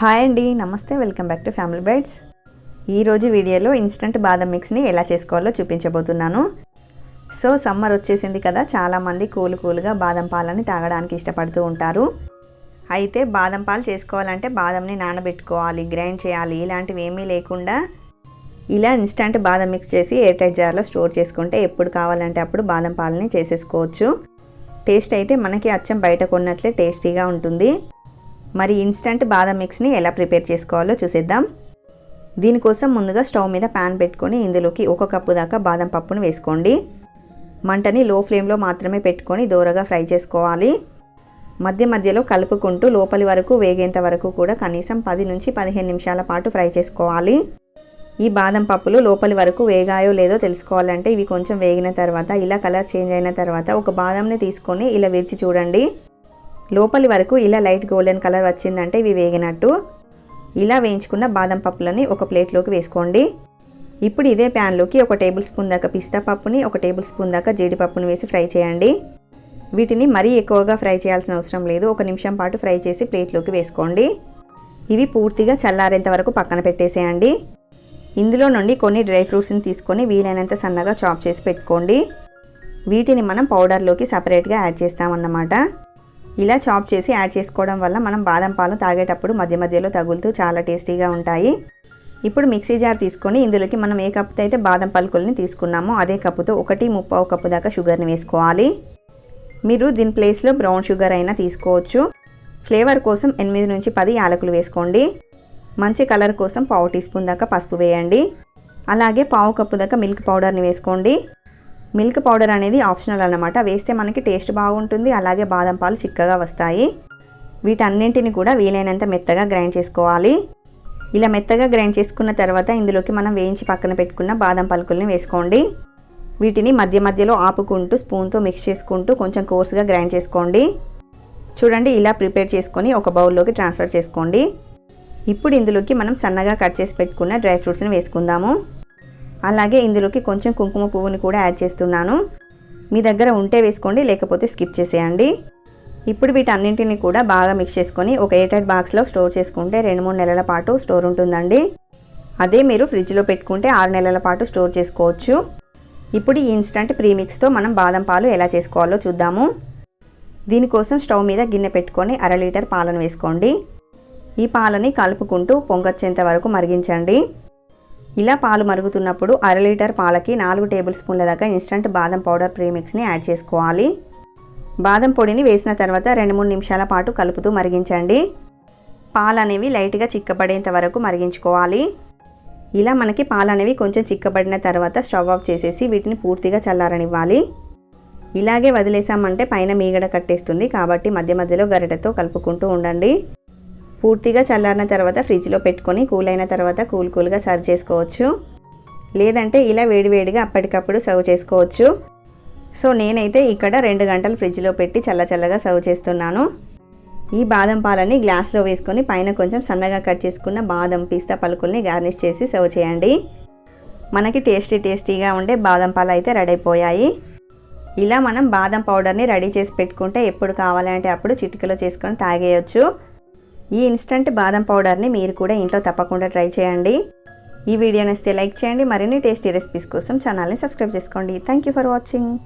Hi అండి, నమస్తే. Welcome back to family Bytes. ఈరోజు వీడియోలో ఇన్స్టంట్ బాదం మిక్స్ని ఎలా చేసుకోవాలో చూపించబోతున్నాను. సో సమ్మర్ వచ్చేసింది కదా, చాలామంది కూల్గా బాదం పాలని తాగడానికి ఇష్టపడుతూ ఉంటారు. అయితే బాదం పాలు చేసుకోవాలంటే బాదంని నానబెట్టుకోవాలి, గ్రైండ్ చేయాలి, ఇలాంటివి ఏమీ లేకుండా ఇలా ఇన్స్టంట్ బాదం మిక్స్ చేసి ఎయిర్ టైట్ జార్లో స్టోర్ చేసుకుంటే ఎప్పుడు కావాలంటే అప్పుడు బాదం పాలని చేసేసుకోవచ్చు. టేస్ట్ అయితే మనకి అచ్చం బయట కొన్నట్లే టేస్టీగా ఉంటుంది. మరి ఇన్స్టంట్ బాదం మిక్స్ని ఎలా ప్రిపేర్ చేసుకోవాలో చూసేద్దాం. దీనికోసం ముందుగా స్టవ్ మీద ప్యాన్ పెట్టుకొని ఇందులోకి 1 కప్పు దాకా బాదం పప్పును వేసుకోండి. మంటని లో ఫ్లేమ్లో మాత్రమే పెట్టుకొని దోరగా ఫ్రై చేసుకోవాలి. మధ్య మధ్యలో కలుపుకుంటూ లోపలి వరకు వేగేంత వరకు కూడా కనీసం 10 నుంచి 15 నిమిషాల పాటు ఫ్రై చేసుకోవాలి. ఈ బాదం పప్పులు లోపలి వరకు వేగాయో లేదో తెలుసుకోవాలంటే ఇవి కొంచెం వేగిన తర్వాత, ఇలా కలర్ చేంజ్ అయిన తర్వాత ఒక బాదంని తీసుకొని ఇలా విరిచి చూడండి. లోపలి వరకు ఇలా లైట్ గోల్డెన్ కలర్ వచ్చిందంటే ఇవి వేగినట్టు. ఇలా వేయించుకున్న బాదం పప్పులని ఒక ప్లేట్లోకి వేసుకోండి. ఇప్పుడు ఇదే ప్యాన్లోకి 1 టేబుల్ స్పూన్ దాకా పిస్తా పప్పుని, 1 టేబుల్ స్పూన్ దాకా జీడిపప్పుని వేసి ఫ్రై చేయండి. వీటిని మరీ ఎక్కువగా ఫ్రై చేయాల్సిన అవసరం లేదు. 1 నిమిషం పాటు ఫ్రై చేసి ప్లేట్లోకి వేసుకోండి. ఇవి పూర్తిగా చల్లారేంత వరకు పక్కన పెట్టేసేయండి. ఇందులో నుండి కొన్ని డ్రై ఫ్రూట్స్ని తీసుకొని వీలైనంత సన్నగా చాప్ చేసి పెట్టుకోండి. వీటిని మనం పౌడర్లోకి సపరేట్గా యాడ్ చేస్తామన్నమాట. ఇలా చాప్ చేసి యాడ్ చేసుకోవడం వల్ల మనం బాదం పాలు తాగేటప్పుడు మధ్య మధ్యలో తగులుతూ చాలా టేస్టీగా ఉంటాయి. ఇప్పుడు మిక్సీ జార్ తీసుకొని ఇందులోకి మనం ఏ కప్పుతో అయితే బాదం పలుకుల్ని తీసుకున్నామో అదే కప్పుతో 1.35 కప్పు దాకా షుగర్ని వేసుకోవాలి. మీరు దీని ప్లేస్లో బ్రౌన్ షుగర్ అయినా తీసుకోవచ్చు. ఫ్లేవర్ కోసం 8 నుంచి 10 యాలకులు వేసుకోండి. మంచి కలర్ కోసం 1/2 టీ స్పూన్ దాకా పసుపు వేయండి. అలాగే 1/2 కప్పు దాకా మిల్క్ పౌడర్ని వేసుకోండి. మిల్క్ పౌడర్ అనేది ఆప్షనల్ అన్నమాట. వేస్తే మనకి టేస్ట్ బాగుంటుంది, అలాగే బాదం పాలు చిక్కగా వస్తాయి. వీటన్నింటిని కూడా వీలైనంత మెత్తగా గ్రైండ్ చేసుకోవాలి. ఇలా మెత్తగా గ్రైండ్ చేసుకున్న తర్వాత ఇందులోకి మనం వేయించి పక్కన పెట్టుకున్న బాదం పలుకుల్ని వేసుకోండి. వీటిని మధ్య మధ్యలో ఆపుకుంటూ స్పూన్తో మిక్స్ చేసుకుంటూ కొంచెం కోర్స్గా గ్రైండ్ చేసుకోండి. చూడండి, ఇలా ప్రిపేర్ చేసుకొని ఒక బౌల్లోకి ట్రాన్స్ఫర్ చేసుకోండి. ఇప్పుడు ఇందులోకి మనం సన్నగా కట్ చేసి పెట్టుకున్న డ్రై ఫ్రూట్స్ని వేసుకుందాము. అలాగే ఇందులోకి కొంచెం కుంకుమ పువ్వుని కూడా యాడ్ చేస్తున్నాను. మీ దగ్గర ఉంటే వేసుకోండి, లేకపోతే స్కిప్ చేసేయండి. ఇప్పుడు వీటన్నింటిని కూడా బాగా మిక్స్ చేసుకొని ఒక ఎయిర్ టైట్ బాక్స్లో స్టోర్ చేసుకుంటే 2-3 నెలల పాటు స్టోర్ ఉంటుందండి. అదే మీరు ఫ్రిడ్జ్లో పెట్టుకుంటే 6 నెలల పాటు స్టోర్ చేసుకోవచ్చు. ఇప్పుడు ఈ ఇన్స్టంట్ ప్రీమిక్స్తో మనం బాదం పాలు ఎలా చేసుకోవాలో చూద్దాము. దీనికోసం స్టవ్ మీద గిన్నె పెట్టుకొని 1/2 లీటర్ పాలను వేసుకోండి. ఈ పాలని కలుపుకుంటూ పొంగొచ్చేంత వరకు మరిగించండి. ఇలా పాలు మరుగుతున్నప్పుడు 1/2 లీటర్ పాలకి 4 టేబుల్ స్పూన్ల దాకా ఇన్స్టంట్ బాదం పౌడర్ ప్రీమిక్స్ని యాడ్ చేసుకోవాలి. బాదం పొడిని వేసిన తర్వాత 2-3 నిమిషాల పాటు కలుపుతూ మరిగించండి. పాలు అనేవి లైట్గా చిక్కబడేంత వరకు మరిగించుకోవాలి. ఇలా మనకి పాలు అనేవి కొంచెం చిక్కబడిన తర్వాత స్టవ్ ఆఫ్ చేసేసి వీటిని పూర్తిగా చల్లారనివ్వాలి. ఇలాగే వదిలేసామంటే పైన మీగడ కట్టేస్తుంది, కాబట్టి మధ్య మధ్యలో గరిటెతో కలుపుకుంటూ ఉండండి. పూర్తిగా చల్లారిన తర్వాత ఫ్రిడ్జ్లో పెట్టుకొని కూల్ అయిన తర్వాత కూల్గా సర్వ్ చేసుకోవచ్చు. లేదంటే ఇలా వేడివేడిగా అప్పటికప్పుడు సర్వ్ చేసుకోవచ్చు. సో నేనైతే ఇక్కడ 2 గంటలు ఫ్రిడ్జ్లో పెట్టి చల్లగా సర్వ్ చేస్తున్నాను. ఈ బాదం పాలని గ్లాస్లో వేసుకొని పైన కొంచెం సన్నగా కట్ చేసుకున్న బాదం పిస్తా పలుకుల్ని గార్నిష్ చేసి సర్వ్ చేయండి. మనకి టేస్టీగా ఉండే బాదం పాలు అయితే రెడీ అయిపోయాయి. ఇలా మనం బాదం పౌడర్ని రెడీ చేసి పెట్టుకుంటే ఎప్పుడు కావాలంటే అప్పుడు చిటికలో చేసుకొని తాగేయచ్చు. ఈ ఇన్స్టంట్ బాదం పౌడర్ని మీరు కూడా ఇంట్లో తప్పకుండా ట్రై చేయండి. ఈ వీడియో నచ్చితే లైక్ చేయండి. మరిన్ని టేస్టీ రెసిపీస్ కోసం ఛానల్ని సబ్స్క్రైబ్ చేసుకోండి. Thank you for watching.